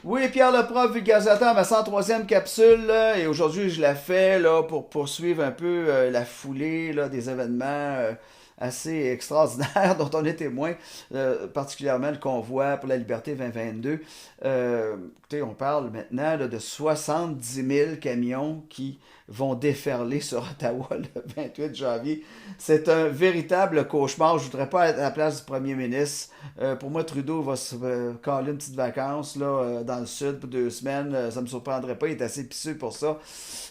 Oui, Pierre Leprof, vulgarisateur, ma 103e capsule, là, et aujourd'hui je la fais là, pour poursuivre un peu la foulée là, des événements assez extraordinaires dont on est témoin, particulièrement le convoi pour la liberté 2022. Écoutez, on parle maintenant là, de 70 000 camions qui vont déferler sur Ottawa le 28 janvier. C'est un véritable cauchemar. Je voudrais pas être à la place du premier ministre. Pour moi, Trudeau va se caler une petite vacance là, dans le sud pour 2 semaines. Ça me surprendrait pas. Il est assez pisseux pour ça.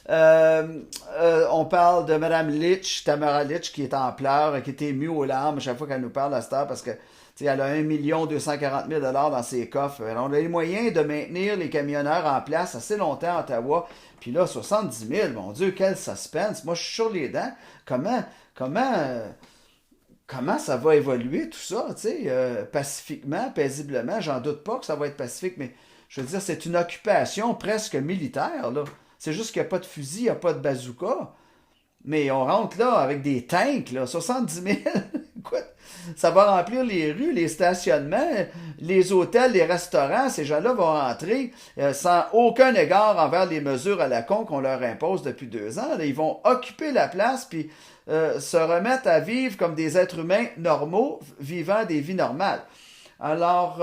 On parle de Mme Litch, Tamara Litch, qui est en pleurs, qui est émue aux larmes à chaque fois qu'elle nous parle à cette heure parce que elle a 1 240 000 $ dans ses coffres. Alors, on a les moyens de maintenir les camionneurs en place assez longtemps à Ottawa. Puis là, 70 000, mon Dieu, quel suspense. Moi, je suis sur les dents. Comment, comment, euh, comment ça va évoluer tout ça, pacifiquement, paisiblement. J'en doute pas que ça va être pacifique, mais je veux dire, c'est une occupation presque militaire, là. C'est juste qu'il n'y a pas de fusil, il n'y a pas de bazooka. Mais on rentre là avec des tanks, là, 70 000. Écoute, ça va remplir les rues, les stationnements, les hôtels, les restaurants. Ces gens-là vont rentrer sans aucun égard envers les mesures à la con qu'on leur impose depuis 2 ans. Là, ils vont occuper la place puis se remettre à vivre comme des êtres humains normaux, vivant des vies normales. Alors,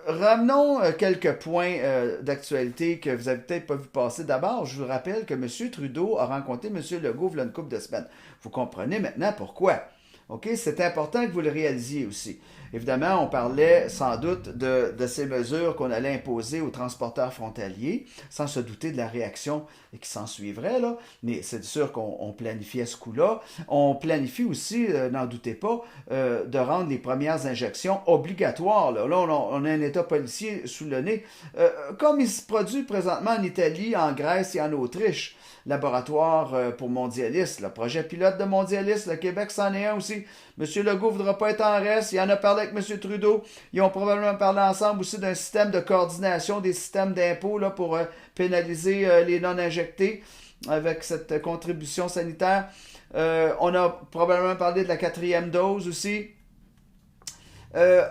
ramenons quelques points d'actualité que vous avez peut-être pas vu passer. D'abord, je vous rappelle que M. Trudeau a rencontré M. Legault il y a une couple de semaines. Vous comprenez maintenant pourquoi. OK? C'est important que vous le réalisiez aussi. Évidemment, on parlait sans doute de ces mesures qu'on allait imposer aux transporteurs frontaliers, sans se douter de la réaction qui s'en suivrait, là. Mais c'est sûr qu'on planifiait ce coup-là. On planifie aussi, n'en doutez pas, de rendre les premières injections obligatoires. Là, on a un État policier sous le nez, comme il se produit présentement en Italie, en Grèce et en Autriche. Laboratoire pour mondialistes, le projet pilote de mondialistes, le Québec c'en est un aussi. M. Legault ne voudra pas être en reste, il en a parlé avec M. Trudeau, ils ont probablement parlé ensemble aussi d'un système de coordination des systèmes d'impôts là, pour pénaliser les non-injectés avec cette contribution sanitaire. On a probablement parlé de la 4e dose aussi.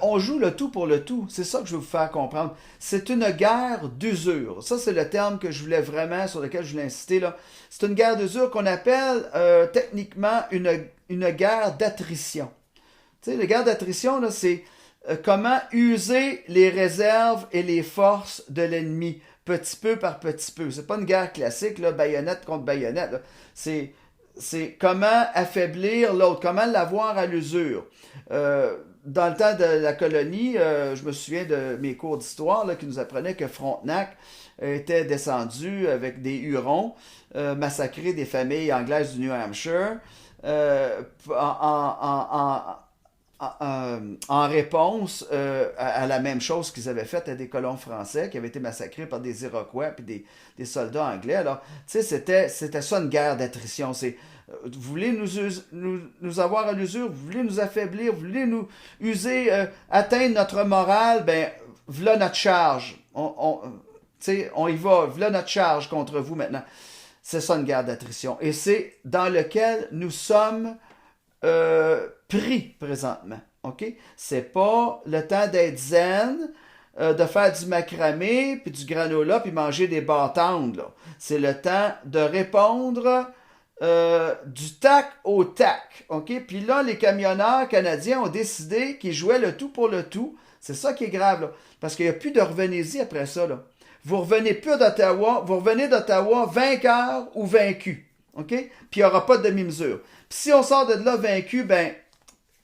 On joue le tout pour le tout. C'est ça que je veux vous faire comprendre. C'est une guerre d'usure. Ça, c'est le terme que je voulais vraiment, sur lequel je voulais insister, là. C'est une guerre d'usure qu'on appelle techniquement une guerre d'attrition. Tu sais, la guerre d'attrition, là, c'est comment user les réserves et les forces de l'ennemi, petit peu par petit peu. C'est pas une guerre classique, là, baïonnette contre baïonnette. Là. C'est comment affaiblir l'autre, comment l'avoir à l'usure. Dans le temps de la colonie, je me souviens de mes cours d'histoire là, qui nous apprenaient que Frontenac était descendu avec des Hurons, massacrer des familles anglaises du New Hampshire, en réponse à la même chose qu'ils avaient fait à des colons français qui avaient été massacrés par des Iroquois puis des soldats anglais. Alors, tu sais, c'était ça une guerre d'attrition. Vous voulez nous avoir à l'usure, vous voulez nous affaiblir, vous voulez nous user, atteindre notre morale, ben, voilà notre charge. On y va, voilà notre charge contre vous maintenant. C'est ça une guerre d'attrition. Et c'est dans lequel nous sommes pris présentement. OK? C'est pas le temps d'être zen, de faire du macramé, puis du granola, puis manger des bâtons. C'est le temps de répondre du tac au tac. OK? Puis là, les camionneurs canadiens ont décidé qu'ils jouaient le tout pour le tout. C'est ça qui est grave, là. Parce qu'il n'y a plus de revenez-y après ça, là. Vous revenez plus d'Ottawa, vous revenez d'Ottawa vainqueur ou vaincu. OK? Puis il n'y aura pas de demi-mesure. Puis si on sort de là vaincu, ben,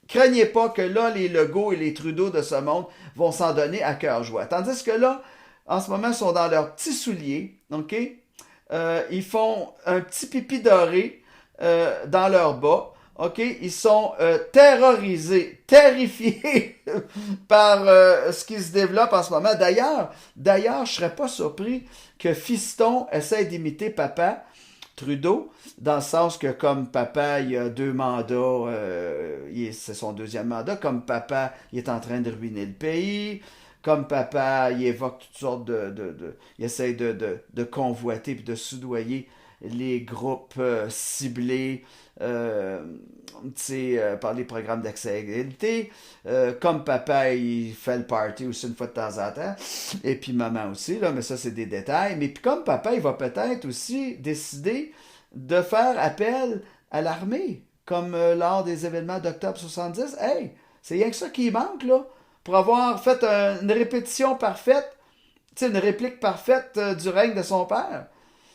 craignez pas que là, les Legault et les Trudeau de ce monde vont s'en donner à cœur joie. Tandis que là, en ce moment, ils sont dans leurs petits souliers, OK? Ils font un petit pipi doré dans leurs bas, OK? Ils sont terrorisés, terrifiés par ce qui se développe en ce moment. D'ailleurs, je serais pas surpris que Fiston essaie d'imiter papa Trudeau, dans le sens que comme papa, il a 2 mandats, c'est son 2e mandat, comme papa, il est en train de ruiner le pays, comme papa, il évoque toutes sortes il essaie de convoiter puis de soudoyer les groupes ciblés par les programmes d'accès à l'égalité. Comme papa, il fait le party aussi une fois de temps en temps. Et puis maman aussi, là, mais ça, c'est des détails. Mais puis comme papa, il va peut-être aussi décider de faire appel à l'armée, comme lors des événements d'octobre 70. Hey, c'est rien que ça qui manque, là, pour avoir fait une répétition parfaite, une réplique parfaite du règne de son père.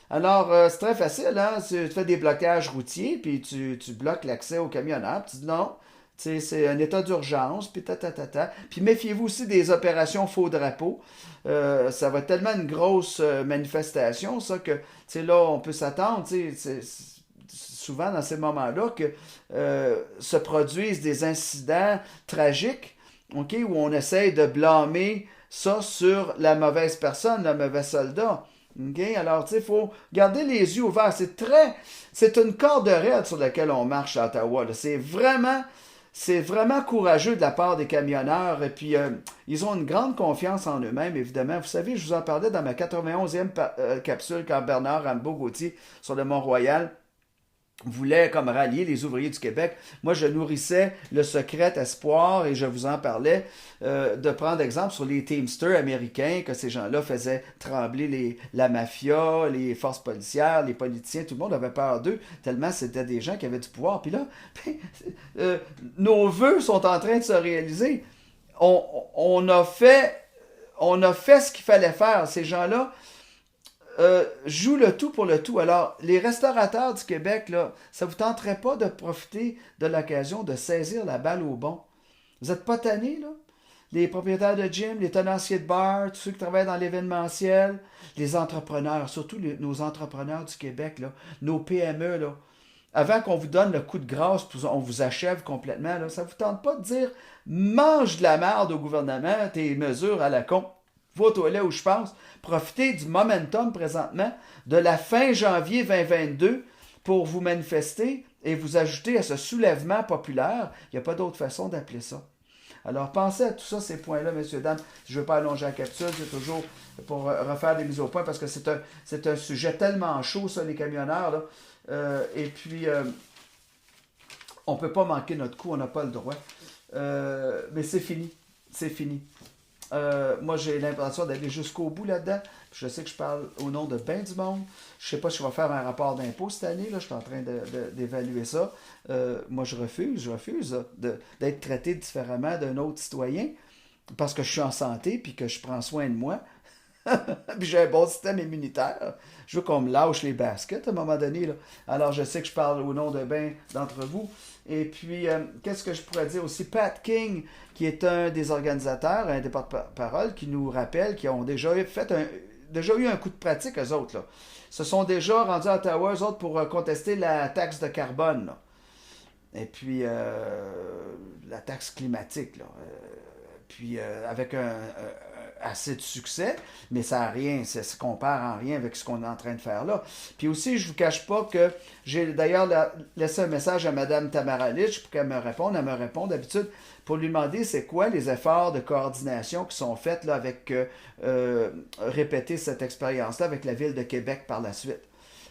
Alors, c'est très facile, hein? Tu fais des blocages routiers, puis tu bloques l'accès aux camionneurs, puis tu dis non, c'est un état d'urgence, puis ta. Puis méfiez-vous aussi des opérations faux drapeau. Ça va être tellement une grosse manifestation, ça, que là, on peut s'attendre, souvent dans ces moments-là, que se produisent des incidents tragiques, OK, où on essaye de blâmer ça sur la mauvaise personne, le mauvais soldat. Okay? Alors, il faut garder les yeux ouverts. C'est une corde raide sur laquelle on marche à Ottawa. C'est vraiment courageux de la part des camionneurs. Et puis, ils ont une grande confiance en eux-mêmes, évidemment. Vous savez, je vous en parlais dans ma 91e capsule quand Bernard Rambaud-Gauthier, sur le Mont-Royal, voulait comme rallier les ouvriers du Québec. Moi, je nourrissais le secret espoir et je vous en parlais de prendre exemple sur les Teamsters américains, que ces gens-là faisaient trembler la mafia, les forces policières, les politiciens, tout le monde avait peur d'eux, tellement c'était des gens qui avaient du pouvoir. Puis là, nos vœux sont en train de se réaliser. On a fait ce qu'il fallait faire. Ces gens-là joue le tout pour le tout. Alors, les restaurateurs du Québec, là, ça ne vous tenterait pas de profiter de l'occasion de saisir la balle au bon? Vous n'êtes pas tannés, là? Les propriétaires de gym, les tenanciers de bar, tous ceux qui travaillent dans l'événementiel, les entrepreneurs, surtout nos entrepreneurs du Québec, là, nos PME, là. Avant qu'on vous donne le coup de grâce, on vous achève complètement, là, ça ne vous tente pas de dire « mange de la merde au gouvernement, tes mesures à la con ». Va aux toilettes où je pense. Profitez du momentum présentement de la fin janvier 2022 pour vous manifester et vous ajouter à ce soulèvement populaire. Il n'y a pas d'autre façon d'appeler ça. Alors, pensez à tout ça, ces points-là, messieurs, dames. Je ne veux pas allonger la capsule, c'est toujours pour refaire des mises au point parce que c'est un sujet tellement chaud, ça, les camionneurs, là. Et puis, on ne peut pas manquer notre coup, on n'a pas le droit. Mais c'est fini. C'est fini. Moi, j'ai l'impression d'aller jusqu'au bout là-dedans. Je sais que je parle au nom de bien du monde. Je ne sais pas si je vais faire un rapport d'impôt cette année. Là. Je suis en train d'évaluer ça. Moi, je refuse d'être traité différemment d'un autre citoyen parce que je suis en santé et que je prends soin de moi. Puis j'ai un bon système immunitaire. Je veux qu'on me lâche les baskets à un moment donné. Là. Alors, je sais que je parle au nom de bien d'entre vous. Et puis, qu'est-ce que je pourrais dire aussi? Pat King, qui est un des organisateurs, un des porte-parole, qui nous rappelle qu'ils ont déjà eu un coup de pratique, eux autres. Là. Se sont déjà rendus à Ottawa, eux autres, pour contester la taxe de carbone. Là. Et puis, la taxe climatique. Là. Puis, avec assez de succès, mais ça se compare en rien avec ce qu'on est en train de faire là. Puis aussi, je ne vous cache pas que j'ai d'ailleurs laissé un message à Mme Tamara Lich pour qu'elle me réponde. Elle me répond d'habitude pour lui demander c'est quoi les efforts de coordination qui sont faits là, avec répéter cette expérience-là avec la Ville de Québec par la suite.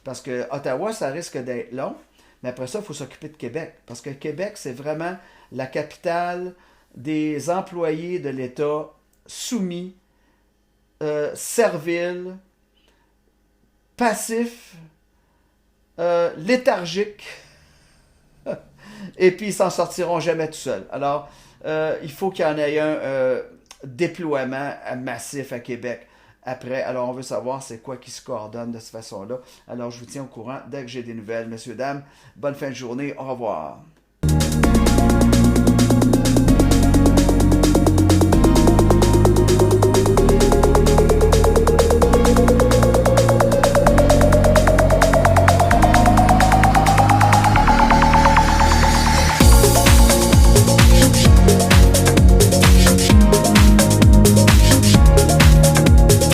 Parce que Ottawa, ça risque d'être long, mais après ça, il faut s'occuper de Québec. Parce que Québec, c'est vraiment la capitale des employés de l'État soumis, serviles, passifs, léthargiques, et puis ils s'en sortiront jamais tout seuls. Alors, il faut qu'il y en ait un déploiement massif à Québec après. Alors, on veut savoir c'est quoi qui se coordonne de cette façon-là. Alors, je vous tiens au courant dès que j'ai des nouvelles. Messieurs, dames, bonne fin de journée. Au revoir.